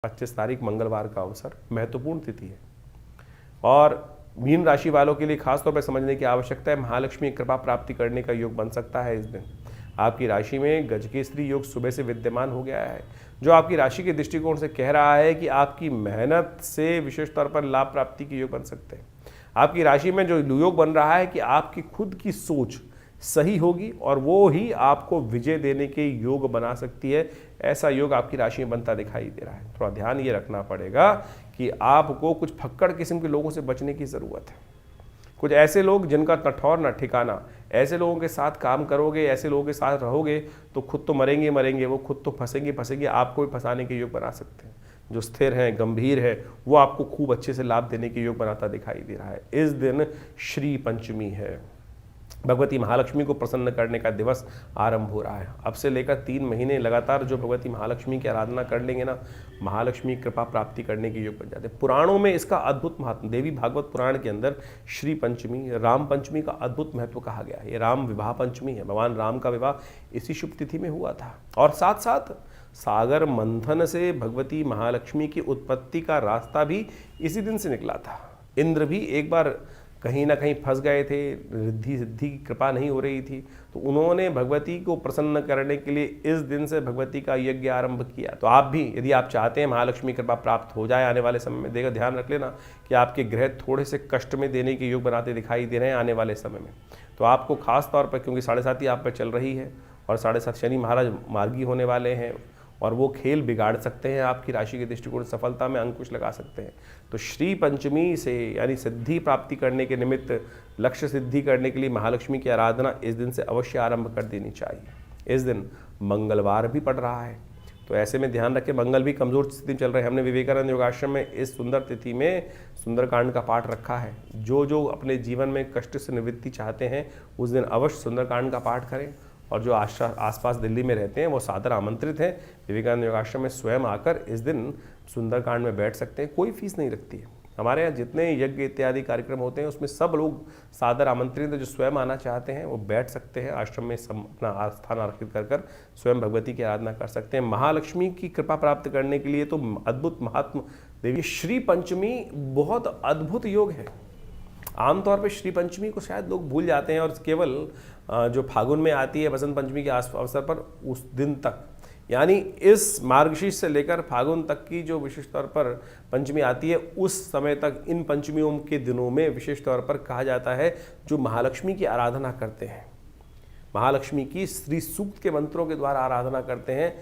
25 तारीख मंगलवार का अवसर महत्वपूर्ण तिथि है और मीन राशि वालों के लिए खासतौर पर समझने की आवश्यकता है। महालक्ष्मी कृपा प्राप्ति करने का योग बन सकता है। इस दिन आपकी राशि में गजकेसरी योग सुबह से विद्यमान हो गया है, जो आपकी राशि के दृष्टिकोण से कह रहा है कि आपकी मेहनत से विशेष तौर पर लाभ प्राप्ति के योग बन सकते हैं। आपकी राशि में जो योग बन रहा है कि आपकी खुद की सोच सही होगी और वो ही आपको विजय देने के योग बना सकती है। ऐसा योग आपकी राशि में बनता दिखाई दे रहा है। थोड़ा ध्यान ये रखना पड़ेगा कि आपको कुछ फक्कड़ किस्म के लोगों से बचने की ज़रूरत है। कुछ ऐसे लोग जिनका न ठौर न ठिकाना, ऐसे लोगों के साथ काम करोगे, ऐसे लोगों के साथ रहोगे तो खुद तो मरेंगे, वो खुद तो फंसेंगे, आपको भी फंसाने के योग बना सकते हैं। जो स्थिर है, गंभीर है, वो आपको खूब अच्छे से लाभ देने के योग बनाता दिखाई दे रहा है। इस दिन श्री पंचमी है, भगवती महालक्ष्मी को प्रसन्न करने का दिवस आरंभ हो रहा है। अब से लेकर 3 महीने लगातार जो भगवती महालक्ष्मी की आराधना कर लेंगे ना, महालक्ष्मी कृपा प्राप्ति करने के योग बन जाते हैं। पुराणों में इसका अद्भुत महत्व, देवी भागवत पुराण के अंदर श्री पंचमी, राम पंचमी का अद्भुत महत्व कहा गया है। ये राम विवाह पंचमी है, भगवान राम का विवाह इसी शुभ तिथि में हुआ था। और साथ साथ सागर मंथन से भगवती महालक्ष्मी की उत्पत्ति का रास्ता भी इसी दिन से निकला था। इंद्र भी एक बार कहीं ना कहीं फंस गए थे, रिद्धि सिद्धि की कृपा नहीं हो रही थी, तो उन्होंने भगवती को प्रसन्न करने के लिए इस दिन से भगवती का यज्ञ आरंभ किया। तो आप भी यदि आप चाहते हैं महालक्ष्मी कृपा प्राप्त हो जाए आने वाले समय में, देखो ध्यान रख लेना कि आपके ग्रह थोड़े से कष्ट में देने के योग बनाते दिखाई दे रहे हैं आने वाले समय में। तो आपको खास तौर पर, क्योंकि 7.5 आप पर चल रही है और 7.5 शनि महाराज मार्गी होने वाले हैं और वो खेल बिगाड़ सकते हैं, आपकी राशि के दृष्टिकोण सफलता में अंकुश लगा सकते हैं। तो श्री पंचमी से यानी सिद्धि प्राप्ति करने के निमित्त, लक्ष्य सिद्धि करने के लिए महालक्ष्मी की आराधना इस दिन से अवश्य आरंभ कर देनी चाहिए। इस दिन मंगलवार भी पड़ रहा है, तो ऐसे में ध्यान रखें, मंगल भी कमजोर स्थिति में चल रहे हैं। हमने विवेकानंद योगाश्रम में इस सुंदर तिथि में सुंदरकांड का पाठ रखा है। जो अपने जीवन में कष्ट से निवृत्ति चाहते हैं उस दिन अवश्य सुंदरकांड का पाठ करें। और जो आसपास दिल्ली में रहते हैं वो सादर आमंत्रित हैं विवेकानंद योगाश्रम में स्वयं आकर इस दिन सुंदरकांड में बैठ सकते हैं। कोई फीस नहीं लगती है। हमारे यहाँ जितने यज्ञ इत्यादि कार्यक्रम होते हैं उसमें सब लोग सादर आमंत्रित हैं। जो स्वयं आना चाहते हैं वो बैठ सकते हैं, आश्रम में अपना आस्थान आरक्षित कर स्वयं भगवती की आराधना कर सकते हैं। महालक्ष्मी की कृपा प्राप्त करने के लिए तो अद्भुत महात्म देवी श्री पंचमी बहुत अद्भुत योग है। आमतौर पर श्री पंचमी को शायद लोग भूल जाते हैं और केवल जो फागुन में आती है बसंत पंचमी के अवसर पर उस दिन तक, यानी इस मार्गशीर्ष से लेकर फागुन तक की जो विशेष तौर पर पंचमी आती है उस समय तक, इन पंचमियों के दिनों में विशेष तौर पर कहा जाता है जो महालक्ष्मी की आराधना करते हैं, महालक्ष्मी की श्री सूक्त के मंत्रों के द्वारा आराधना करते हैं,